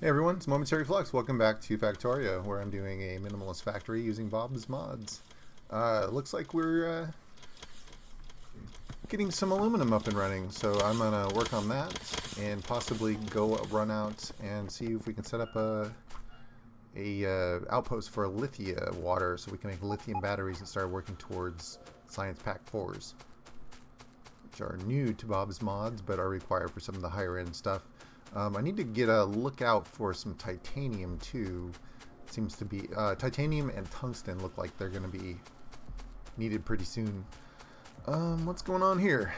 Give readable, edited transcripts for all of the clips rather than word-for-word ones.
Hey everyone, it's Momentary Flux. Welcome back to Factorio, where I'm doing a minimalist factory using Bob's mods. Looks like we're getting some aluminum up and running, so I'm gonna work on that and possibly go run out and see if we can set up a outpost for lithium water, so we can make lithium batteries and start working towards Science Pack 4s, which are new to Bob's mods but are required for some of the higher end stuff. I need to get a look out for some titanium too. It seems to be titanium and tungsten look like they're going to be needed pretty soon. What's going on here?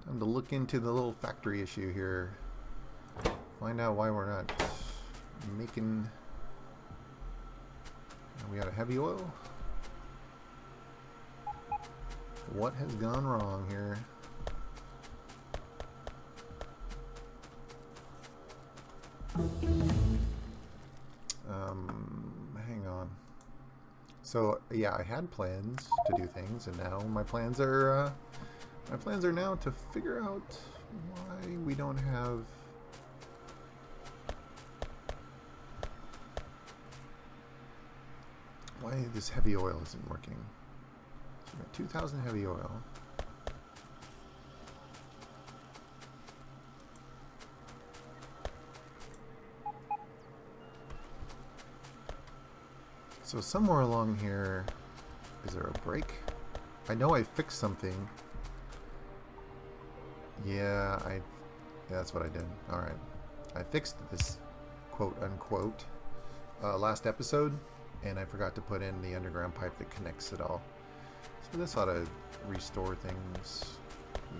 Time to look into the little factory issue here. Find out why we're not making. We got a heavy oil. What has gone wrong here? Hang on. So yeah, I had plans to do things, and now my plans are now to figure out why we don't have. Why this heavy oil isn't working. So we got 2,000 heavy oil. So somewhere along here, is there a break? I know I fixed something. Yeah, that's what I did. All right, I fixed this quote unquote last episode, and I forgot to put in the underground pipe that connects it all. So this ought to restore things.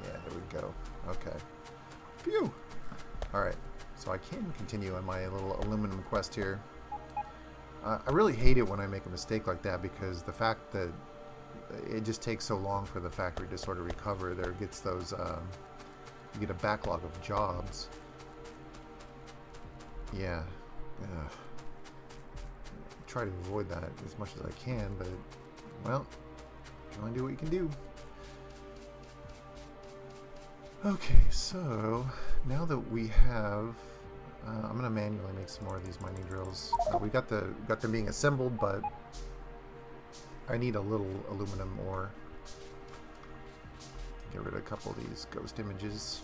Yeah, there we go. Okay. Phew. All right, so I can continue on my little aluminum quest here. I really hate it when I make a mistake like that, because the fact that it just takes so long for the factory to sort of recover, there gets those, you get a backlog of jobs. Yeah. Ugh. Try to avoid that as much as I can, but, well, you can only do what you can do. Okay, so now that we have... I'm gonna manually make some more of these mining drills. We got them being assembled, but I need a little aluminum ore. Get rid of a couple of these ghost images.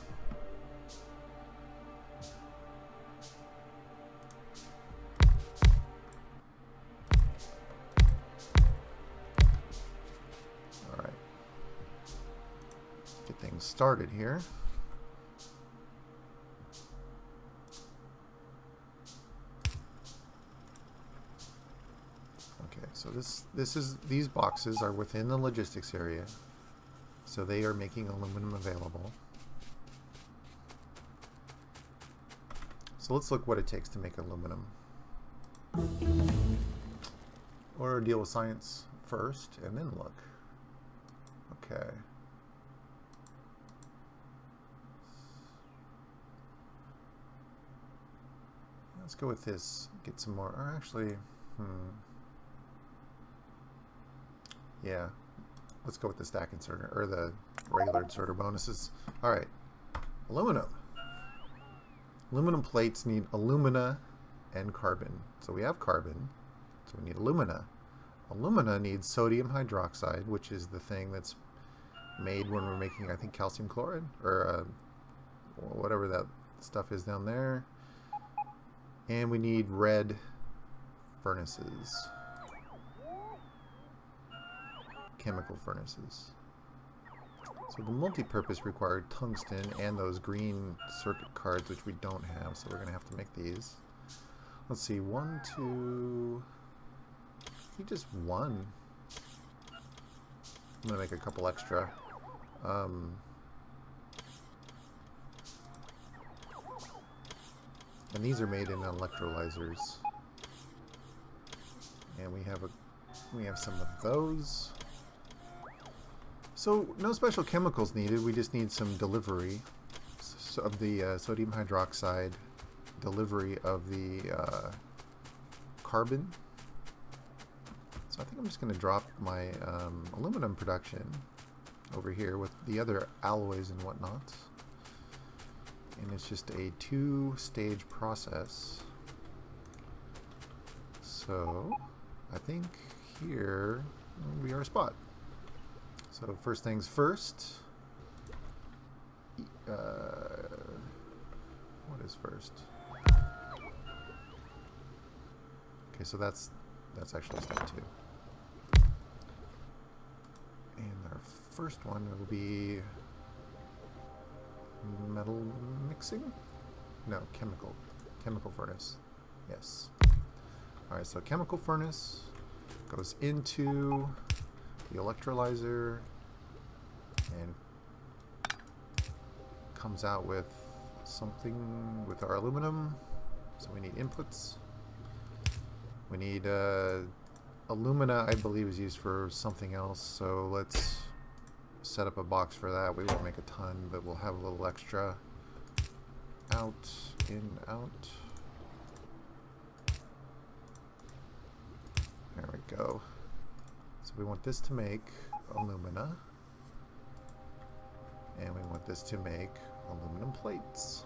All right, get things started here. So these boxes are within the logistics area, so they are making aluminum available. So let's look what it takes to make aluminum. Or deal with science first, and then look. Okay. Let's go with this. Get some more. Or actually, yeah, let's go with the stack inserter, or the regular inserter bonuses. Alright, aluminum. Aluminum plates need alumina and carbon. So we have carbon, so we need alumina. Alumina needs sodium hydroxide, which is the thing that's made when we're making, I think, calcium chloride, or whatever that stuff is down there. And we need red furnaces. Chemical furnaces. So the multi-purpose required tungsten and those green circuit cards, which we don't have, so we're gonna have to make these. Let's see, 1, 2, just one. I'm gonna make a couple extra. And these are made in electrolyzers, and we have some of those. So no special chemicals needed, we just need some delivery of the sodium hydroxide, delivery of the carbon. So I think I'm just going to drop my aluminum production over here with the other alloys and whatnot. and it's just a two-stage process. So I think here we are a spot. So first things first. What is first? Okay, so that's actually step 2. And our first one will be metal mixing? No, chemical furnace. Yes. Alright, so chemical furnace goes into the electrolyzer and comes out with something with our aluminum. So we need inputs. We need alumina, I believe, is used for something else, so let's set up a box for that. We won't make a ton, but we'll have a little extra. Out, in, out. There we go. So we want this to make alumina, and we want this to make aluminum plates.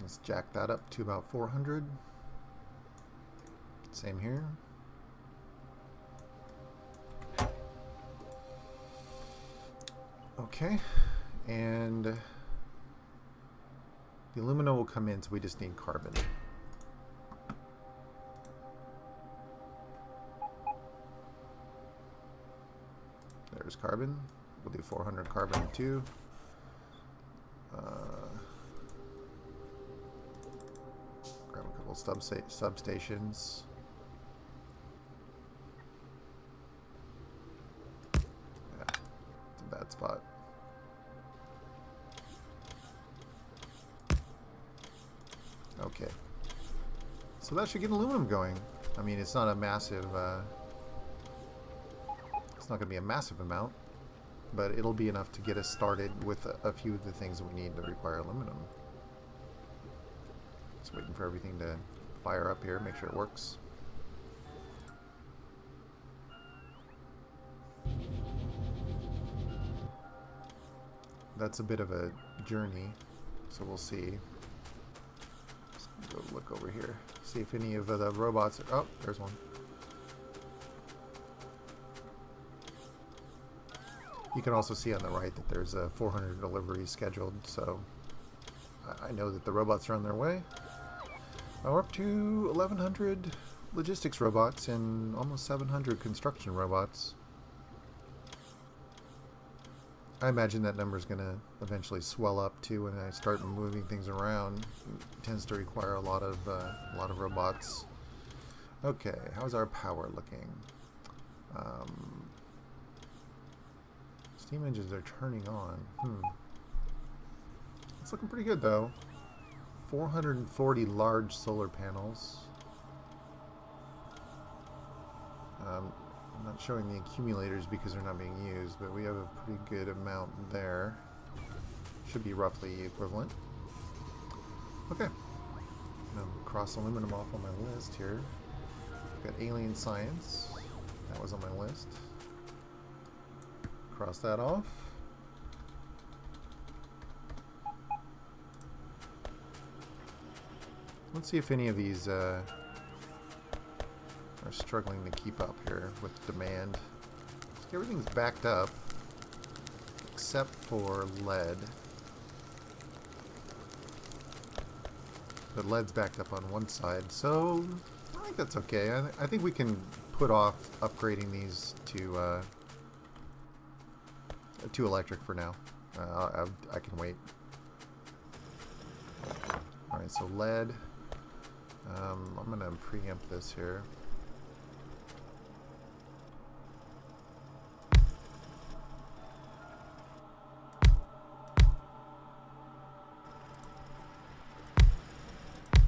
Let's jack that up to about 400. Same here. Okay, and the alumina will come in, so we just need carbon. There's carbon. We'll do 400 carbon too. Grab a couple substations. Yeah, it's a bad spot. Okay. So that should get aluminum going. I mean, it's not a massive... it's not going to be a massive amount, but it'll be enough to get us started with a few of the things that we need to require aluminum. Just waiting for everything to fire up here, make sure it works. That's a bit of a journey, so we'll see. Let's go look over here, see if any of the robots are... Oh, there's one. You can also see on the right that there's a 400 deliveries scheduled, so I know that the robots are on their way. We're up to 1,100 logistics robots and almost 700 construction robots. I imagine that number is going to eventually swell up too when I start moving things around. It tends to require a lot of robots. Okay, how's our power looking? Steam engines are turning on. It's looking pretty good though. 440 large solar panels. I'm not showing the accumulators because they're not being used, but we have a pretty good amount there. Should be roughly equivalent. Okay. Now cross aluminum off on my list here. I've got alien science. That was on my list. Cross that off. Let's see if any of these are struggling to keep up here with demand. Everything's backed up except for lead. But lead's backed up on one side, so I think that's okay. I think we can put off upgrading these to electric for now. I can wait. Alright, so lead. I'm going to preempt this here.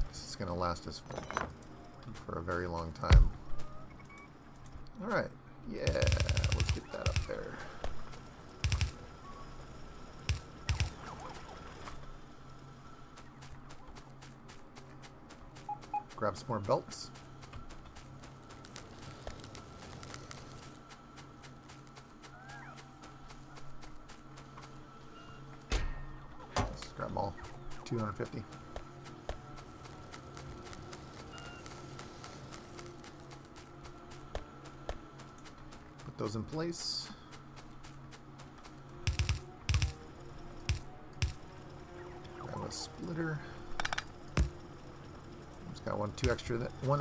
This is going to last us for a very long time. Alright, yeah, let's get that up there. Grab some more belts. grab them all. 250. Put those in place. Grab a splitter. Just got one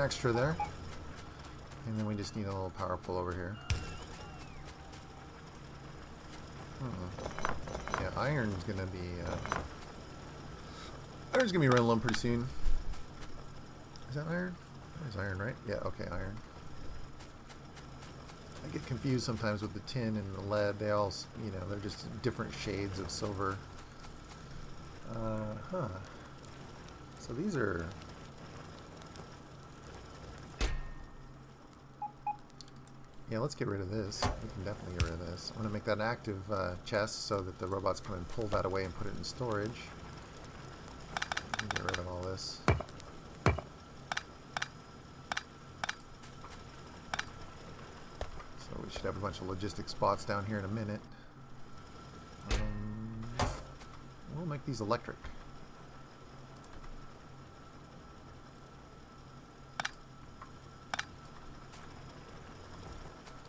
extra there. And then we just need a little power pull over here. Yeah, iron's gonna be running low pretty soon. Is that iron? There's iron, right? Yeah, okay, iron. I get confused sometimes with the tin and the lead. They all, you know, they're just different shades of silver. So these are... Yeah, let's get rid of this. We can definitely get rid of this. I'm going to make that an active chest so that the robots come and pull that away and put it in storage. Get rid of all this. So we should have a bunch of logistic spots down here in a minute. We'll make these electric.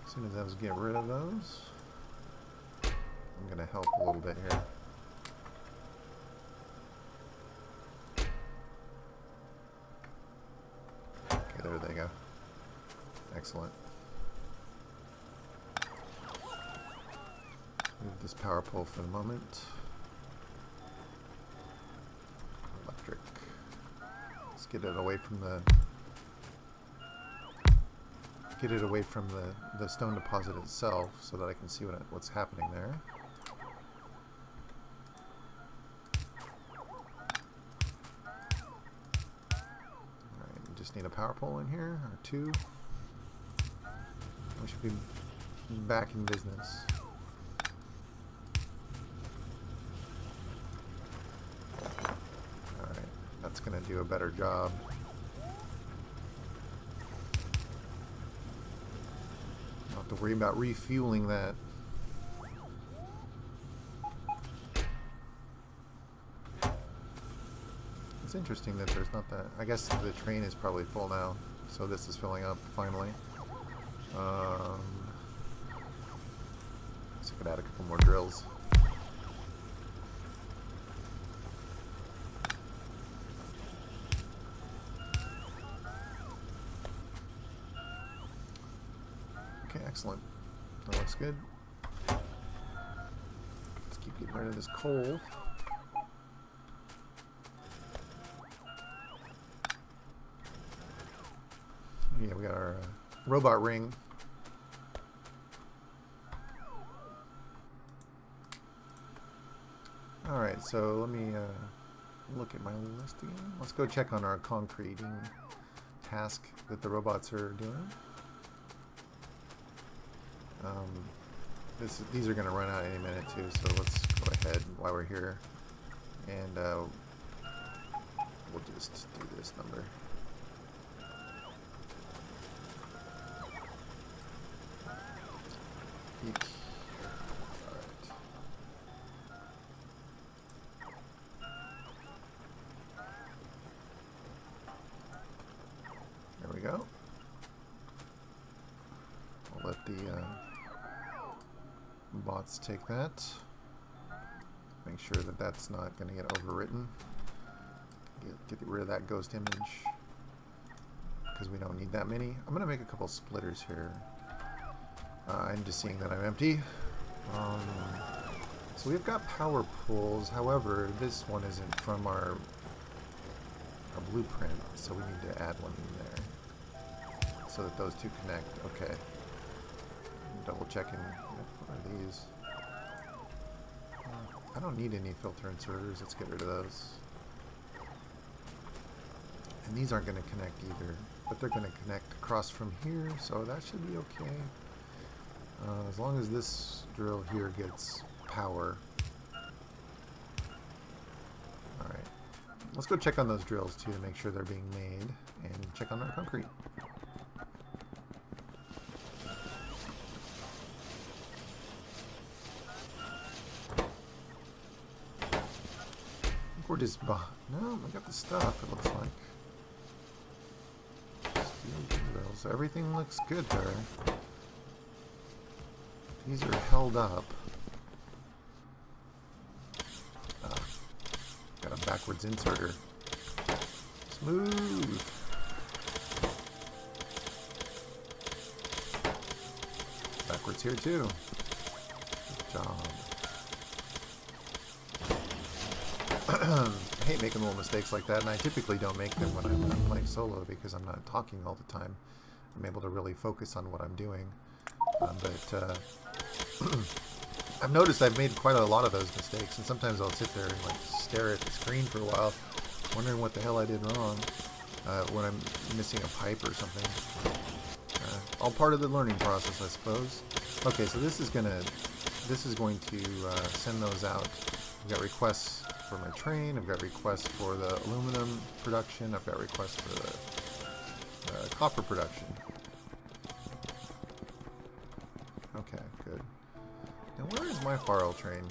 As soon as I was get rid of those, I'm going to help a little bit here. Okay, there they go. Excellent. Move this power pole for the moment. Electric. Let's get it away from the stone deposit itself so that I can see what's happening there. Alright, we just need a power pole in here, or two. We should be back in business. Alright, that's going to do a better job. To worry about refueling that. It's interesting that there's not that. I guess the train is probably full now, so this is filling up finally. So I could add a couple more drills. Okay, excellent. That looks good. Let's keep getting rid of this coal. Yeah, we got our robot ring. Alright, so let me look at my list again. Let's go check on our concreting task that the robots are doing. These are going to run out any minute too, so let's go ahead while we're here, and we'll just do this number. Peak. Alright. There we go. I'll let the bots take that. Make sure that that's not going to get overwritten. Get rid of that ghost image because we don't need that many. I'm going to make a couple splitters here. I'm just seeing that I'm empty. So we've got power pools. However, this one isn't from our blueprint, so we need to add one in there so that those two connect. Okay. Double checking. What are these? I don't need any filter inserters. Let's get rid of those. And these aren't going to connect either, but they're going to connect across from here, so that should be okay. As long as this drill here gets power. Alright. Let's go check on those drills too to make sure they're being made, and check on our concrete. think we're just... No, we got the stuff, it looks like. Steel drills. Everything looks good there. These are held up. Got a backwards inserter. Smooth. Backwards here too. Good job. I hate making little mistakes like that, and I typically don't make them when I'm playing solo because I'm not talking all the time. I'm able to really focus on what I'm doing. But I've noticed I've made quite a lot of those mistakes, and sometimes I'll sit there and like stare at the screen for a while, wondering what the hell I did wrong when I'm missing a pipe or something. All part of the learning process, I suppose. Okay, so this is going to send those out. I've got requests for my train. I've got requests for the aluminum production. I've got requests for the copper production. Okay, good. Now where is my Farrell train?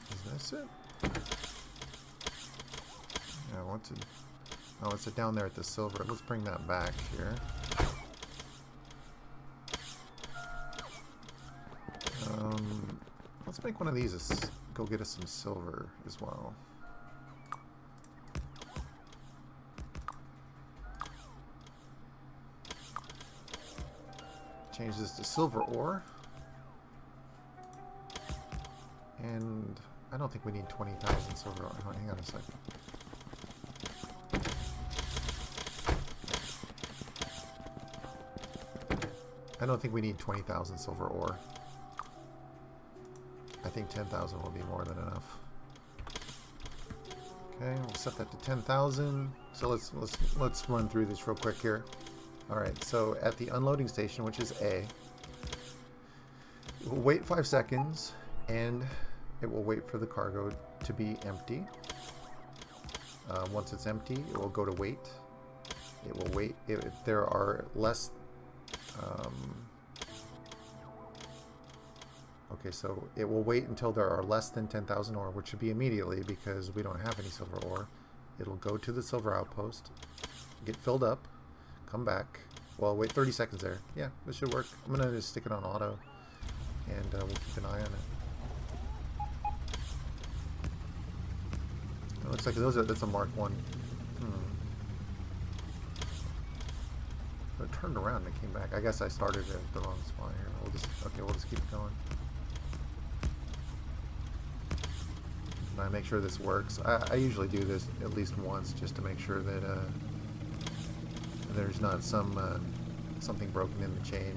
Is this it? Yeah, what's it? Oh, it's down there at the silver. Let's bring that back here. Let's make one of these. Go get us some silver as well. Change this to silver ore. And I don't think we need 20,000 silver ore. Hang on a second. I don't think we need 20,000 silver ore. I think 10,000 will be more than enough. Okay, we'll set that to 10,000. So let's run through this real quick here. All right, so at the unloading station, which is A, we'll wait 5 seconds, and it will wait for the cargo to be empty. Once it's empty, it will go to wait. It will wait if there are less. Okay, so it will wait until there are less than 10,000 ore, which should be immediately because we don't have any silver ore. It'll go to the silver outpost, get filled up, come back. Well, wait 30 seconds there. Yeah, this should work. I'm going to just stick it on auto, and we'll keep an eye on it. It looks like that's a Mark 1. So it turned around and it came back. I guess I started at the wrong spot here. We'll just keep going. And I make sure this works. I usually do this at least once just to make sure that there's not something broken in the chain.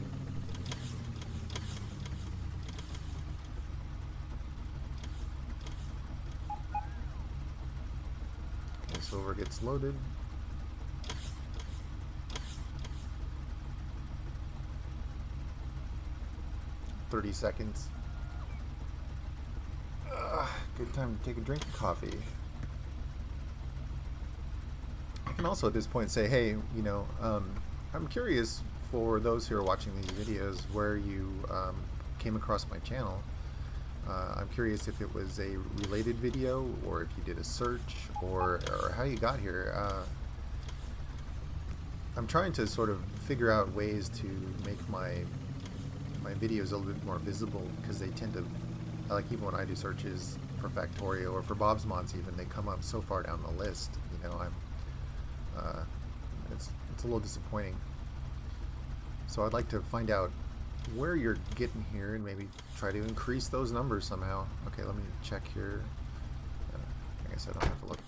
Okay, silver gets loaded. "30 seconds. Good time to take a drink of coffee." I can also at this point say, hey, you know, I'm curious for those who are watching these videos where you came across my channel. I'm curious if it was a related video or if you did a search or how you got here. I'm trying to sort of figure out ways to make my videos a little bit more visible because they tend to, like even when I do searches for Factorio or for Bob's Mods even, they come up so far down the list. You know, it's a little disappointing. So I'd like to find out where you're getting here and maybe try to increase those numbers somehow. Okay, let me check here. I guess I don't have to look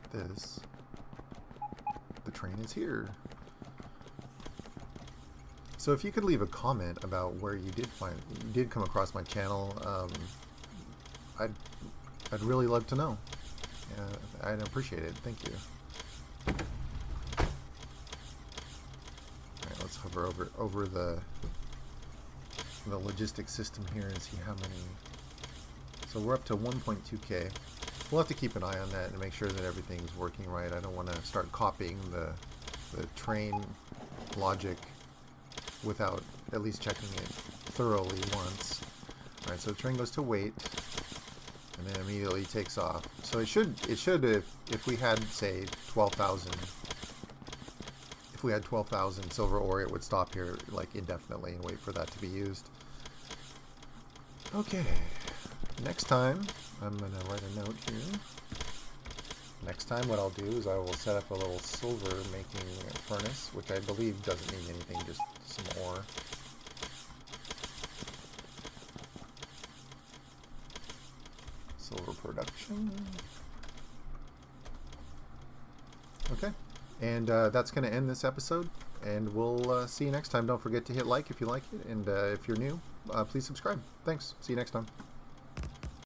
at this. The train is here. So if you could leave a comment about where you did come across my channel, I'd really love to know. I'd appreciate it. Thank you. All right, let's hover over the logistics system here and see how many. So we're up to 1.2K. We'll have to keep an eye on that and make sure that everything's working right. I don't want to start copying the train logic without at least checking it thoroughly once. Alright, so the train goes to wait, and then immediately takes off. So it should if we had, say, 12,000, if we had 12,000 silver ore, it would stop here like indefinitely and wait for that to be used. Okay, next time, I'm going to write a note here. Next time what I'll do is I will set up a little silver making furnace, which I believe doesn't need anything, just some ore. Silver production. Okay, and that's going to end this episode, and we'll see you next time. Don't forget to hit like if you like it, and if you're new, please subscribe. Thanks. See you next time.